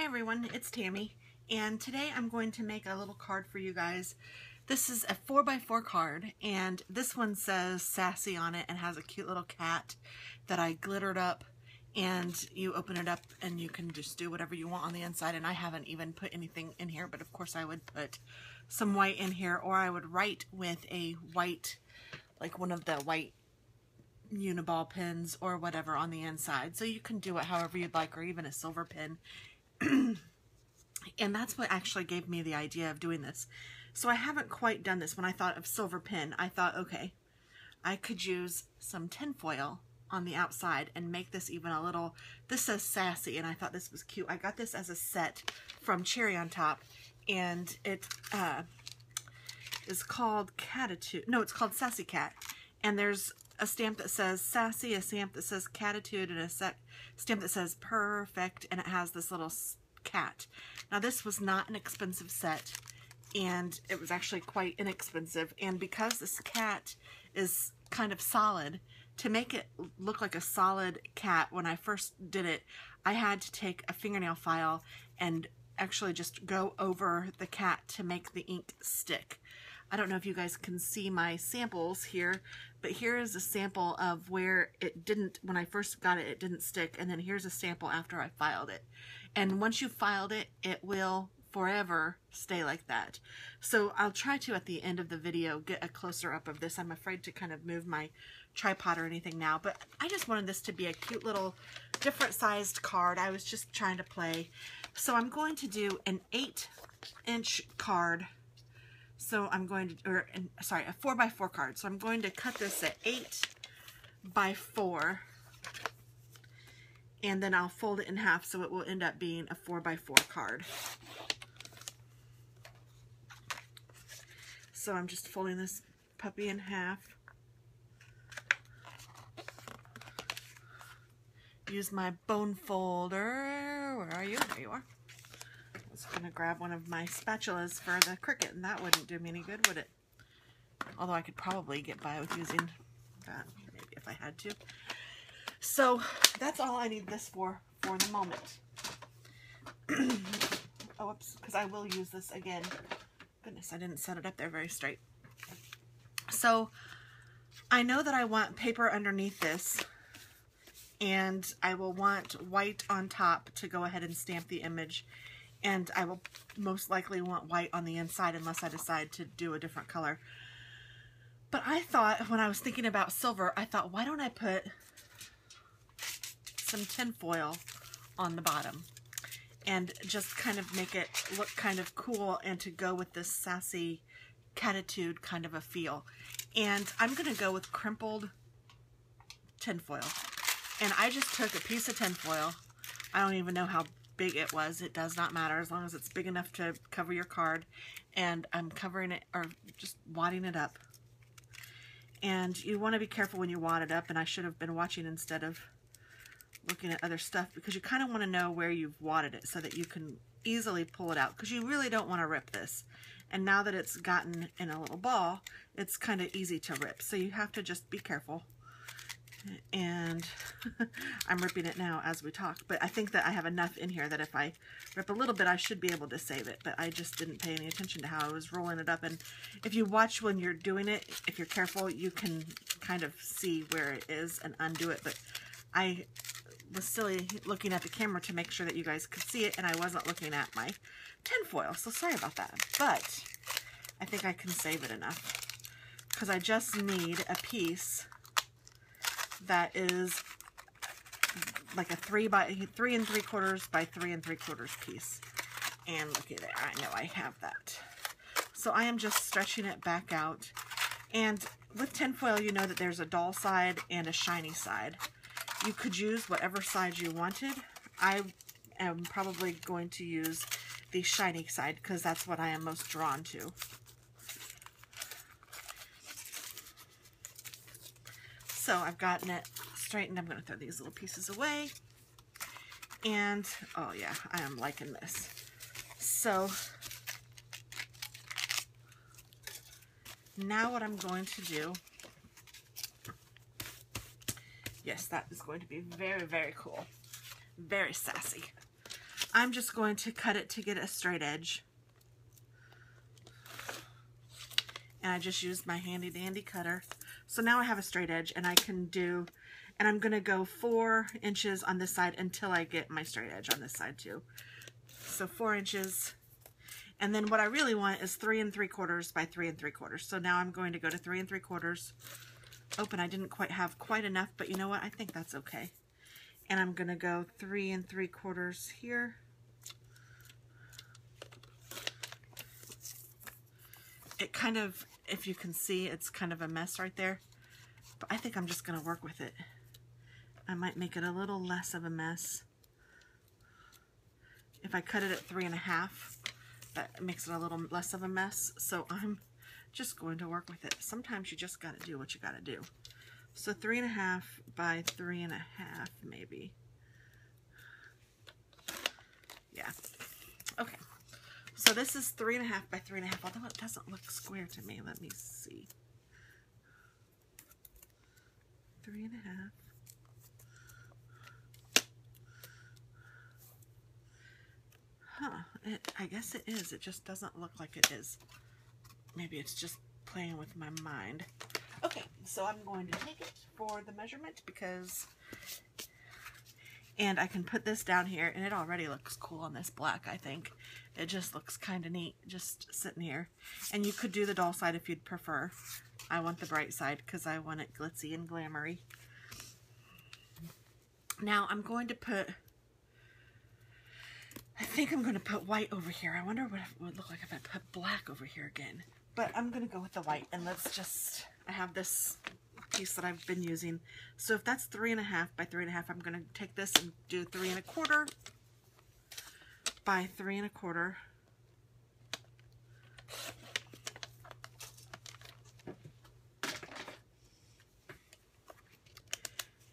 everyone, it's Tammy, and today I'm going to make a little card for you guys. This is a 4x4 card, and this one says Sassy on it and has a cute little cat that I glittered up, and you open it up and you can just do whatever you want on the inside, and I haven't even put anything in here, but of course I would put some white in here, or I would write with a white, like one of the white uniball pins or whatever on the inside. So you can do it however you'd like, or even a silver pin. And that's what actually gave me the idea of doing this. So I haven't quite done this. When I thought of silver pin, I thought, okay, I could use some tin foil on the outside and make this even a little, this says Sassy, and I thought this was cute. I got this as a set from Cherry on Top, and it is called Catitude. No, it's called Sassy Cat. And there's a stamp that says Sassy, a stamp that says Catitude, and a stamp that says Perfect, and it has this little cat. Now this was not an expensive set, and it was actually quite inexpensive, and because this cat is kind of solid, to make it look like a solid cat, when I first did it, I had to take a fingernail file and actually just go over the cat to make the ink stick. I don't know if you guys can see my samples here, but here is a sample of where it didn't, when I first got it, it didn't stick, and then here's a sample after I filed it. And once you filed it, it will forever stay like that. So I'll try to, at the end of the video, get a closer up of this. I'm afraid to kind of move my tripod or anything now, but I just wanted this to be a cute little different sized card. I was just trying to play. So I'm going to do an 8-inch card. So I'm going to, sorry, a 4x4 card. So I'm going to cut this at 8x4, and then I'll fold it in half so it will end up being a 4x4 card. So I'm just folding this puppy in half. Use my bone folder. Where are you? There you are. I was going to grab one of my spatulas for the Cricut, and that wouldn't do me any good, would it? Although I could probably get by with using that, maybe if I had to. So that's all I need this for the moment. Oh, oops, because I will use this again. Goodness, I didn't set it up there very straight. So I know that I want paper underneath this, and I will want white on top to go ahead and stamp the image, and I will most likely want white on the inside unless I decide to do a different color. But I thought, when I was thinking about silver, I thought, why don't I put some tin foil on the bottom and just kind of make it look kind of cool and to go with this Sassy Catitude kind of a feel. And I'm going to go with crimpled tin foil. And I just took a piece of tin foil. I don't even know how big it was. It does not matter as long as it's big enough to cover your card. And I'm covering it, or just wadding it up. And you want to be careful when you wad it up, and I should have been watching instead of looking at other stuff, because you kind of want to know where you've wadded it so that you can easily pull it out, because you really don't want to rip this. And now that it's gotten in a little ball, it's kind of easy to rip, so you have to just be careful. And I'm ripping it now as we talk, but I think that I have enough in here that if I rip a little bit, I should be able to save it, but I just didn't pay any attention to how I was rolling it up. And if you watch when you're doing it, if you're careful, you can kind of see where it is and undo it. But I was silly looking at the camera to make sure that you guys could see it, and I wasn't looking at my tin foil, so sorry about that. But I think I can save it enough, because I just need a piece that is like a 3 3¾ by 3¾ piece. And looky there, I know I have that. So I am just stretching it back out. And with tinfoil, you know that there's a dull side and a shiny side. You could use whatever side you wanted. I am probably going to use the shiny side because that's what I am most drawn to. So I've gotten it straightened. I'm going to throw these little pieces away. And, oh yeah, I am liking this. So now what I'm going to do, yes, that is going to be very, very cool. Very sassy. I'm just going to cut it to get a straight edge. And I just used my handy dandy cutter. So now I have a straight edge, and I can do, and I'm going to go 4 inches on this side until I get my straight edge on this side too. So 4 inches. And then what I really want is 3 3/4 by 3 3/4. So now I'm going to go to 3 3/4. Open, I didn't quite have quite enough, but you know what? I think that's okay. And I'm going to go 3 3/4 here. It kind of, if you can see, it's kind of a mess right there. But I think I'm just going to work with it. I might make it a little less of a mess. If I cut it at 3 1/2, that makes it a little less of a mess. So I'm just going to work with it. Sometimes you just got to do what you got to do. So 3 1/2 by 3 1/2 maybe. Yeah. Okay. So this is 3 1/2 by 3 1/2, although it doesn't look square to me. Let me see. 3 1/2. Huh. I guess it is. It just doesn't look like it is. Maybe it's just playing with my mind. Okay, so I'm going to take it for the measurement because... And I can put this down here, and it already looks cool on this black, I think. It just looks kind of neat, just sitting here. And you could do the dull side if you'd prefer. I want the bright side because I want it glitzy and glamoury. Now I'm going to put... I think I'm going to put white over here. I wonder what it would look like if I put black over here again. But I'm going to go with the white, and let's just... I have this piece that I've been using. So if that's 3 1/2 by 3 1/2, I'm going to take this and do 3 1/4 by 3 1/4.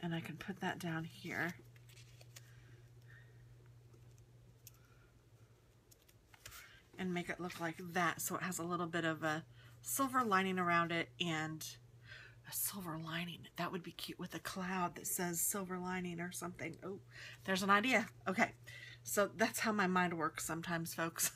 And I can put that down here. And make it look like that, so it has a little bit of a silver lining around it, and a silver lining. That would be cute with a cloud that says silver lining or something. Oh, there's an idea. Okay, so that's how my mind works sometimes, folks.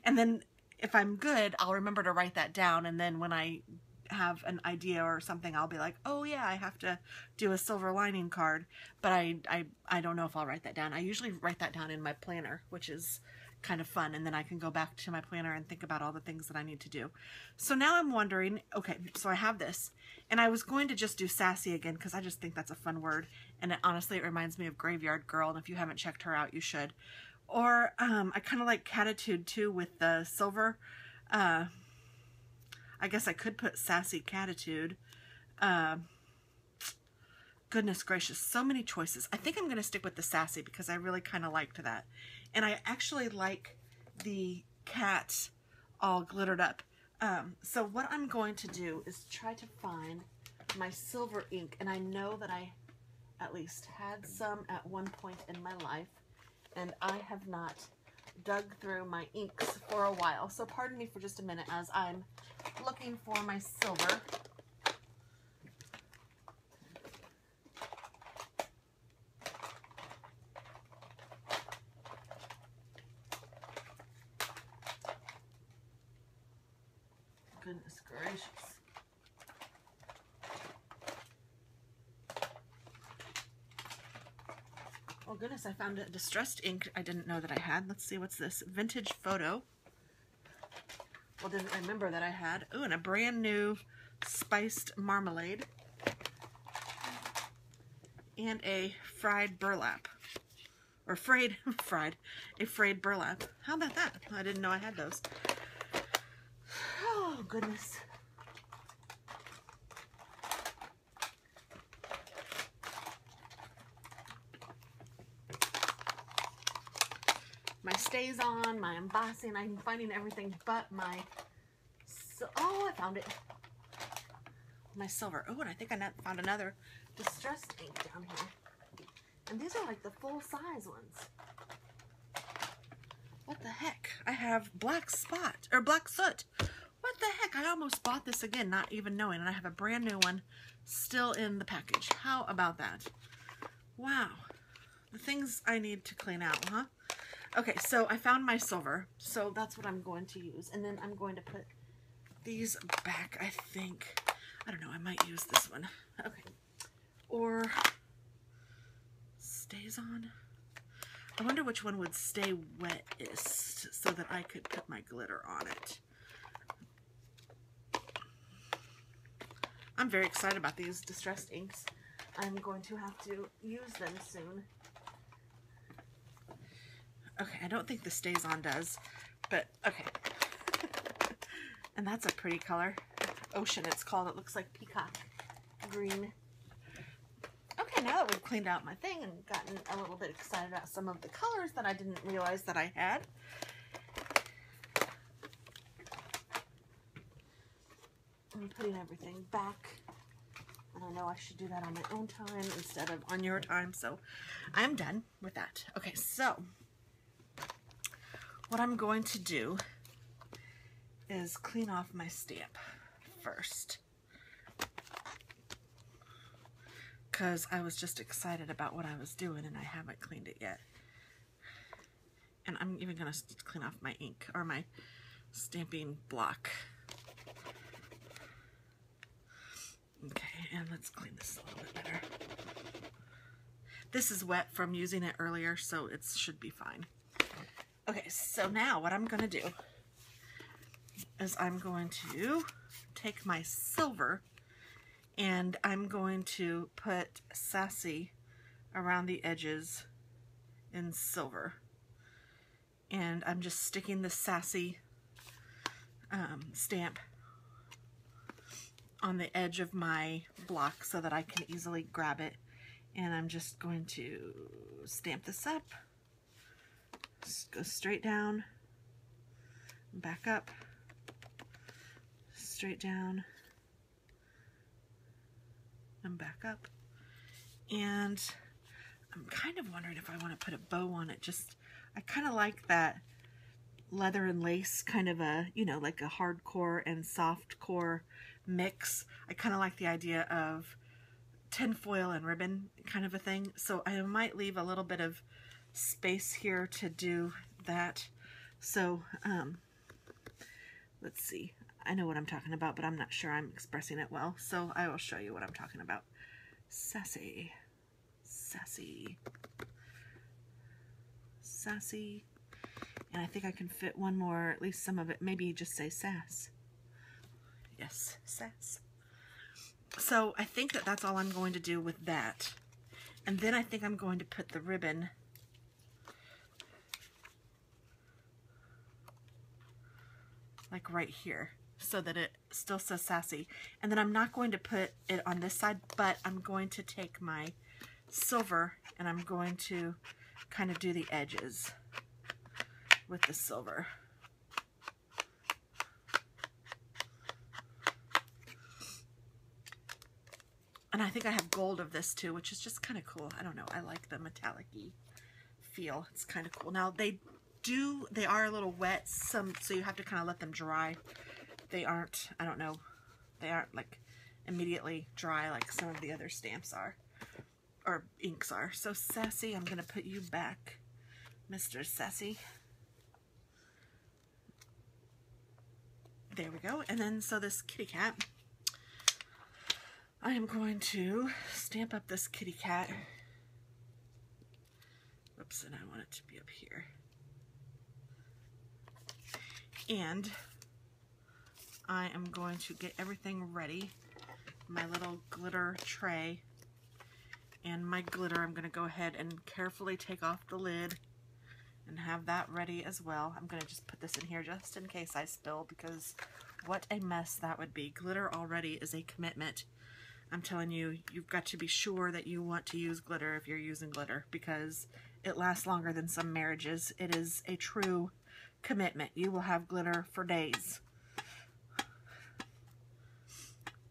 And then if I'm good, I'll remember to write that down, and then when I have an idea or something, I'll be like, oh yeah, I have to do a silver lining card, but I don't know if I'll write that down. I usually write that down in my planner, which is kind of fun, and then I can go back to my planner and think about all the things that I need to do. So now I'm wondering, okay, so I have this, and I was going to just do sassy again because I just think that's a fun word, and honestly it reminds me of Graveyard Girl, and if you haven't checked her out, you should. Or I kind of like Catitude too with the silver. I guess I could put Sassy Catitude. Goodness gracious, so many choices. I think I'm going to stick with the sassy because I really kind of liked that. And I actually like the cat all glittered up. So what I'm going to do is try to find my silver ink. And I know that I at least had some at one point in my life. And I have not dug through my inks for a while. So pardon me for just a minute as I'm looking for my silver. Goodness gracious. Oh goodness, I found a distressed ink I didn't know that I had. Let's see, what's this? Vintage Photo. Well, didn't remember that I had. Oh, and a brand new spiced marmalade. And a fried burlap. Or frayed burlap. How about that? I didn't know I had those. Oh, goodness. My stays on, my embossing, I'm finding everything but my, oh, I found it. My silver. Oh, and I think I found another distressed ink down here. And these are like the full-size ones. What the heck? I have black spot, or black soot. What the heck? I almost bought this again, not even knowing, and I have a brand new one still in the package. How about that? Wow. the things I need to clean out, huh? Okay, so I found my silver, so that's what I'm going to use. And then I'm going to put these back, I think. I don't know, I might use this one. Okay. Or stays on. I wonder which one would stay wettest so that I could put my glitter on it. I'm very excited about these distressed inks. I'm going to have to use them soon. Okay, I don't think the stays on does, but okay. And that's a pretty color. Ocean, it's called. It looks like peacock green. Okay, now that we've cleaned out my thing and gotten a little bit excited about some of the colors that I didn't realize that I had. I'm putting everything back. And I know I should do that on my own time instead of on your time, so I'm done with that. Okay, so what I'm going to do is clean off my stamp first, because I was just excited about what I was doing and I haven't cleaned it yet. And I'm even going to clean off my ink or my stamping block. Okay, and let's clean this a little bit better. This is wet from using it earlier, so it should be fine. Okay, so now what I'm going to do is I'm going to take my silver and I'm going to put Sassy around the edges in silver. And I'm just sticking the Sassy stamp on the edge of my block so that I can easily grab it. And I'm just going to stamp this up. Just go straight down, back up, straight down, and back up. And I'm kind of wondering if I want to put a bow on it. Just, I kind of like that leather and lace kind of a, you know, like a hardcore and softcore mix. I kind of like the idea of tinfoil and ribbon kind of a thing. So I might leave a little bit of space here to do that. So let's see. I know what I'm talking about, but I'm not sure I'm expressing it well. So I will show you what I'm talking about. Sassy, sassy, sassy. And I think I can fit one more, at least some of it. Maybe just say sass. Yes, sass. So I think that that's all I'm going to do with that. And then I think I'm going to put the ribbon like right here so that it still says sassy. And then I'm not going to put it on this side, but I'm going to take my silver and I'm going to kind of do the edges with the silver. And I think I have gold of this too, which is just kind of cool. I don't know. I like the metallic-y feel. It's kind of cool. Now they are a little wet, so you have to kind of let them dry. They aren't, I don't know, they aren't like immediately dry like some of the other stamps are, or inks are. So Sassy, I'm going to put you back, Mr. Sassy. There we go. And then, so this kitty cat, I am going to stamp up this kitty cat. Whoops, and I want it to be up here. And I am going to get everything ready. My little glitter tray and my glitter. I'm going to go ahead and carefully take off the lid and have that ready as well. I'm going to just put this in here just in case I spill, because what a mess that would be. Glitter already is a commitment. I'm telling you, you've got to be sure that you want to use glitter if you're using glitter, because it lasts longer than some marriages. It is a true commitment. You will have glitter for days.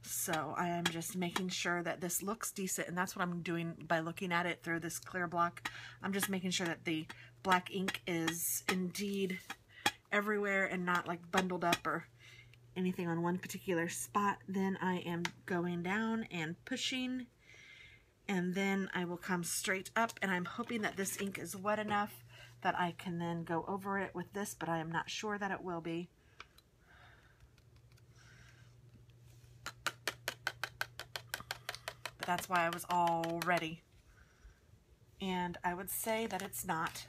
So I am just making sure that this looks decent, and that's what I'm doing by looking at it through this clear block. I'm just making sure that the black ink is indeed everywhere and not like bundled up or anything on one particular spot. Then I am going down and pushing And then I will come straight up, and I'm hoping that this ink is wet enough that I can then go over it with this, but I am not sure that it will be. But that's why I was all ready. And I would say that it's not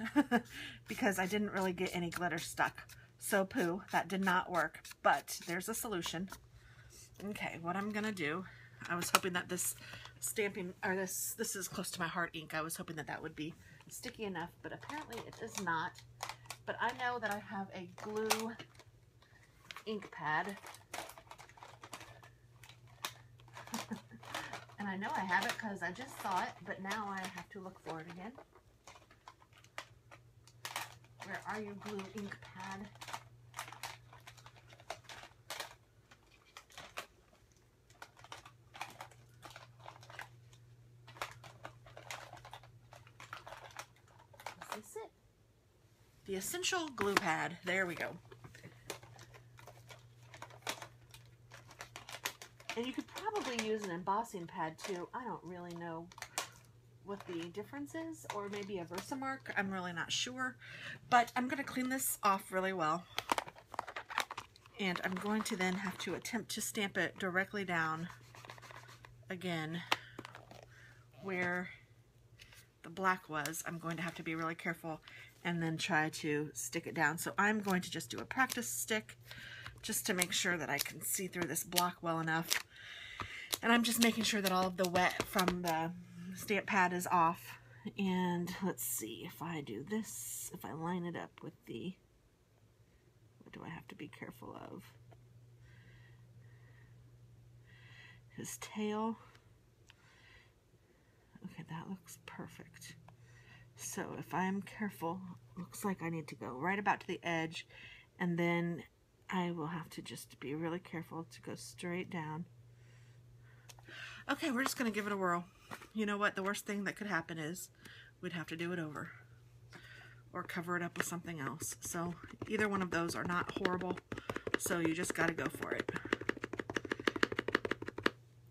because I didn't really get any glitter stuck. So poo, that did not work, but there's a solution. Okay, what I'm gonna do, I was hoping that this stamping, or this is close to my heart ink. I was hoping that that would be sticky enough, but apparently it is not. But I know that I have a glue ink pad. And I know I have it because I just saw it, but now I have to look for it again. Where are you, glue ink pad? Is this it? The Essential Glue Pad. There we go. And you could probably use an embossing pad too. I don't really know what the difference is, or maybe a Versamark. I'm really not sure, but I'm going to clean this off really well. And I'm going to then have to attempt to stamp it directly down again where the black was. I'm going to have to be really careful and then try to stick it down. So I'm going to just do a practice stick just to make sure that I can see through this block well enough. And I'm just making sure that all of the wet from the stamp pad is off. And let's see if I do this, if I line it up with the, what do I have to be careful of? His tail. Okay, that looks perfect. So if I'm careful, looks like I need to go right about to the edge, and then I will have to just be really careful to go straight down. Okay, we're just going to give it a whirl. You know what? The worst thing that could happen is we'd have to do it over or cover it up with something else. So either one of those are not horrible, so you just got to go for it.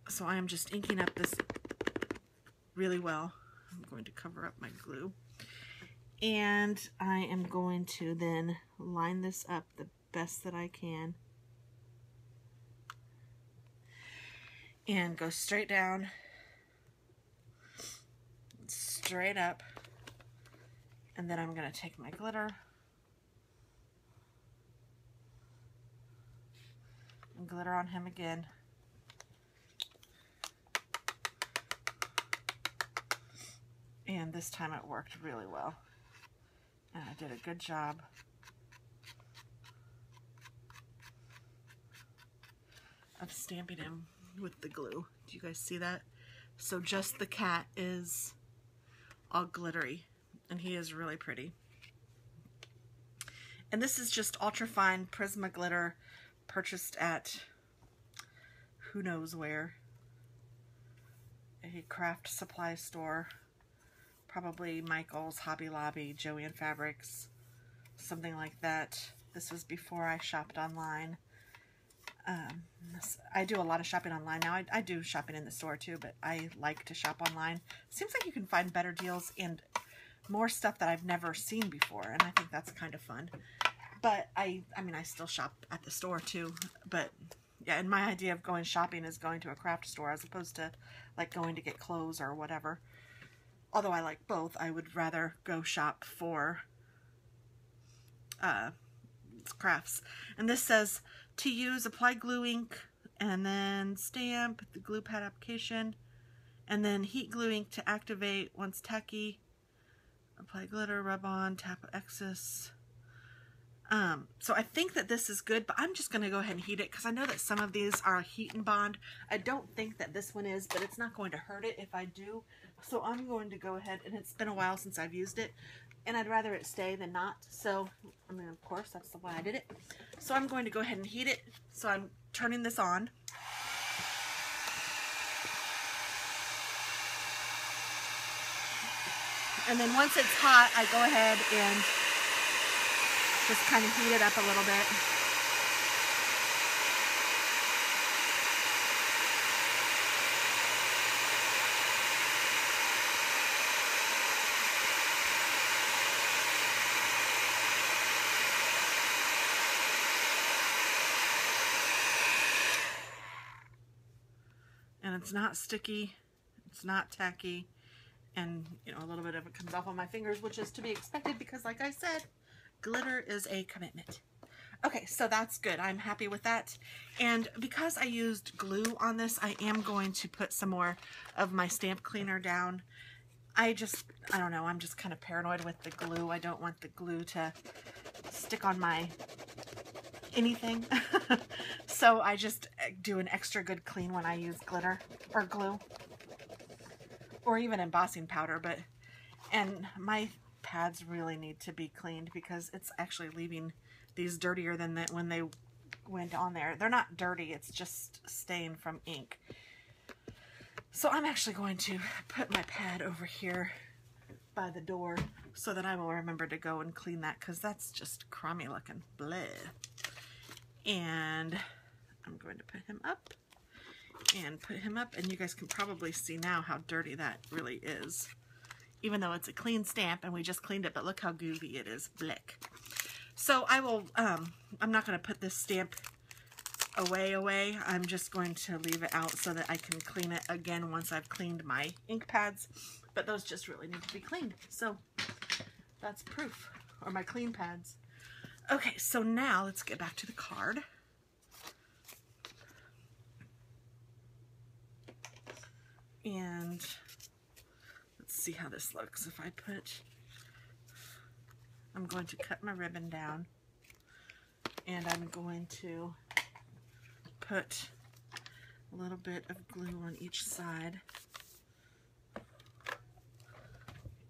So I am just inking up this really well. I'm going to cover up my glue. And I am going to then line this up the best that I can. And go straight down, straight up, and then I'm going to take my glitter and glitter on him again. And this time it worked really well. And I did a good job. Of stamping him with the glue. Do you guys see that? So just the cat is all glittery, and he is really pretty. And this is just ultra fine Prisma glitter purchased at who knows where. A craft supply store. Probably Michael's, Hobby Lobby, Joann Fabrics, something like that. This was before I shopped online. I do a lot of shopping online now. I do shopping in the store too, but I like to shop online. Seems like you can find better deals and more stuff that I've never seen before, and I think that's kind of fun. But I mean, I still shop at the store too, but yeah, and my idea of going shopping is going to a craft store as opposed to like going to get clothes or whatever. Although I like both, I would rather go shop for crafts. And this says to use, apply glue ink, and then stamp the glue pad application, and then heat glue ink to activate once tacky. Apply glitter, rub on, tap excess. So I think that this is good, but I'm just going to go ahead and heat it because I know that some of these are heat and bond. I don't think that this one is, but it's not going to hurt it if I do. So I'm going to go ahead, and it's been a while since I've used it, and I'd rather it stay than not. So, I mean, of course, that's why I did it. So I'm going to go ahead and heat it. So I'm turning this on. And then once it's hot, I go ahead and just kind of heat it up a little bit. it's not sticky, it's not tacky, and you know, a little bit of it comes off on my fingers, which is to be expected because like I said, glitter is a commitment. Okay, so that's good. I'm happy with that. And because I used glue on this, I am going to put some more of my stamp cleaner down. I don't know, I'm just kind of paranoid with the glue. I don't want the glue to stick on my anything. So I just do an extra good clean when I use glitter or glue or even embossing powder. And my pads really need to be cleaned because it's actually leaving these dirtier than that when they went on there. They're not dirty, it's just stain from ink. So I'm actually going to put my pad over here by the door so that I will remember to go and clean that because that's just crummy looking. Bleh. And I'm going to put him up and you guys can probably see now how dirty that really is. Even though it's a clean stamp and we just cleaned it, but look how goofy it is. Blick. So I will, I'm not going to put this stamp away. I'm just going to leave it out so that I can clean it again once I've cleaned my ink pads. But those just really need to be cleaned. So that's proof, or my clean pads. Okay, so now let's get back to the card. And let's see how this looks. If I I'm going to cut my ribbon down and I'm going to put a little bit of glue on each side.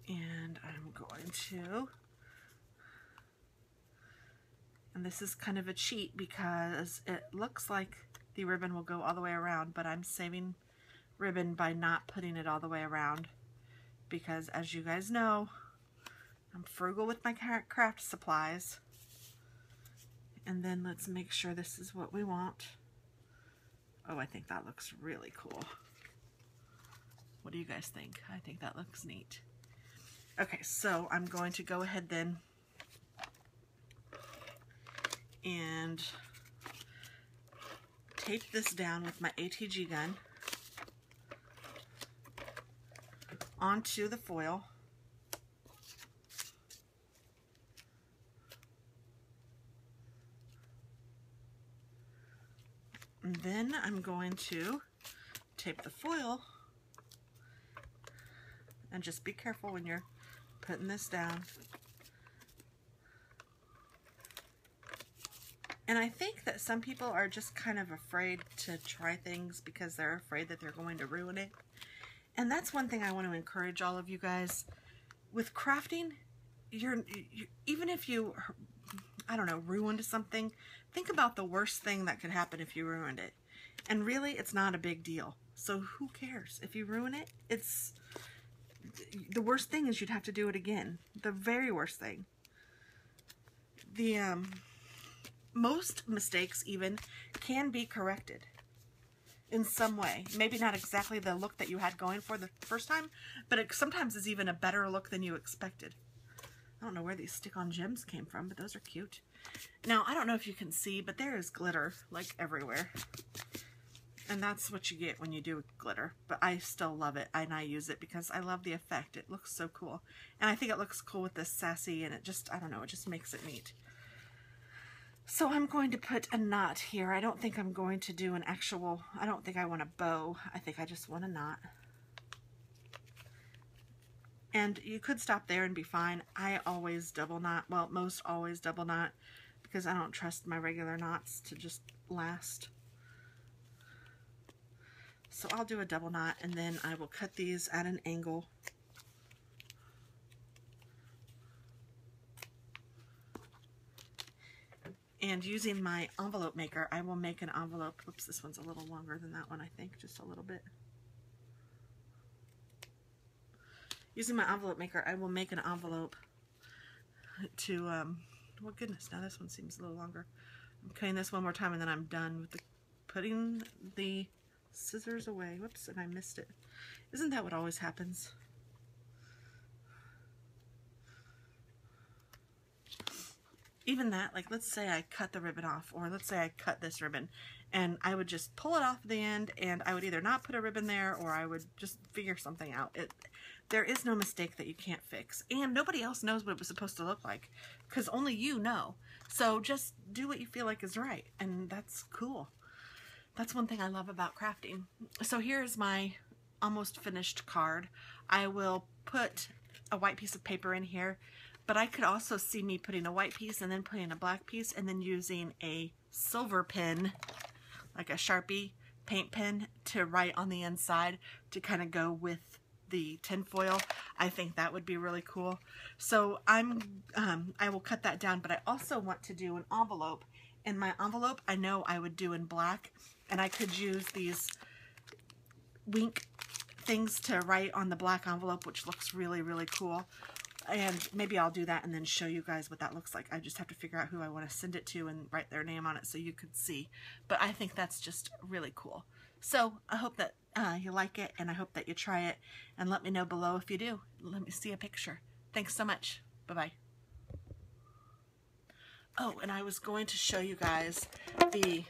And I'm going to, and this is kind of a cheat because it looks like the ribbon will go all the way around, but I'm saving ribbon by not putting it all the way around because, as you guys know, I'm frugal with my craft supplies. And then let's make sure this is what we want. Oh, I think that looks really cool. What do you guys think? I think that looks neat. Okay, so I'm going to go ahead then and tape this down with my ATG gun onto the foil. And then I'm going to tape the foil, and just be careful when you're putting this down. And I think that some people are just kind of afraid to try things because they're afraid that they're going to ruin it. And that's one thing I want to encourage all of you guys. With crafting, even if you, I don't know, ruined something, think about the worst thing that could happen if you ruined it. And really, it's not a big deal. So who cares? If you ruin it, it's, the worst thing is you'd have to do it again. The very worst thing. The, most mistakes even can be corrected in some way. Maybe not exactly the look that you had going for the first time, but it sometimes is even a better look than you expected. I don't know where these stick-on gems came from, but those are cute. Now, I don't know if you can see, but there is glitter, like, everywhere. And that's what you get when you do glitter. But I still love it, and I use it because I love the effect. It looks so cool. And I think it looks cool with this sassy, and it just, I don't know, it just makes it neat. So I'm going to put a knot here. I don't think I'm going to do an actual, I don't think I want a bow. I think I just want a knot. And you could stop there and be fine. I always double knot, well, most always double knot, because I don't trust my regular knots to just last. So I'll do a double knot, and then I will cut these at an angle. And using my envelope maker, I will make an envelope. Oops, this one's a little longer than that one, I think, just a little bit. Using my envelope maker, I will make an envelope to, well, goodness, now this one seems a little longer. I'm cutting this one more time, and then I'm done with putting the scissors away. Whoops, and I missed it. Isn't that what always happens? even that, like let's say I cut the ribbon off, or let's say I cut this ribbon, and I would just pull it off the end, and I would either not put a ribbon there, or I would just figure something out. There is no mistake that you can't fix, and nobody else knows what it was supposed to look like, because only you know. So just do what you feel like is right, and that's cool. That's one thing I love about crafting. So here's my almost finished card. I will put a white piece of paper in here, but I could also see me putting a white piece and then putting a black piece and then using a silver pen, like a Sharpie paint pen, to write on the inside to kind of go with the tinfoil. I think that would be really cool. So I will cut that down, but I also want to do an envelope. And my envelope I know I would do in black, and I could use these wink things to write on the black envelope, which looks really, really cool. And maybe I'll do that and then show you guys what that looks like. I just have to figure out who I want to send it to and write their name on it so you could see. But I think that's just really cool. So I hope that you like it, and I hope that you try it, and let me know below if you do. Let me see a picture. Thanks so much. Bye-bye. Oh, and I was going to show you guys the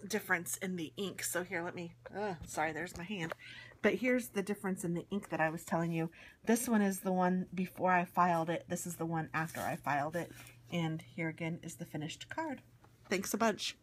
difference in the ink. So here, let me, sorry, there's my hand. But here's the difference in the ink that I was telling you. This one is the one before I filed it. This is the one after I filed it. And here again is the finished card. Thanks a bunch.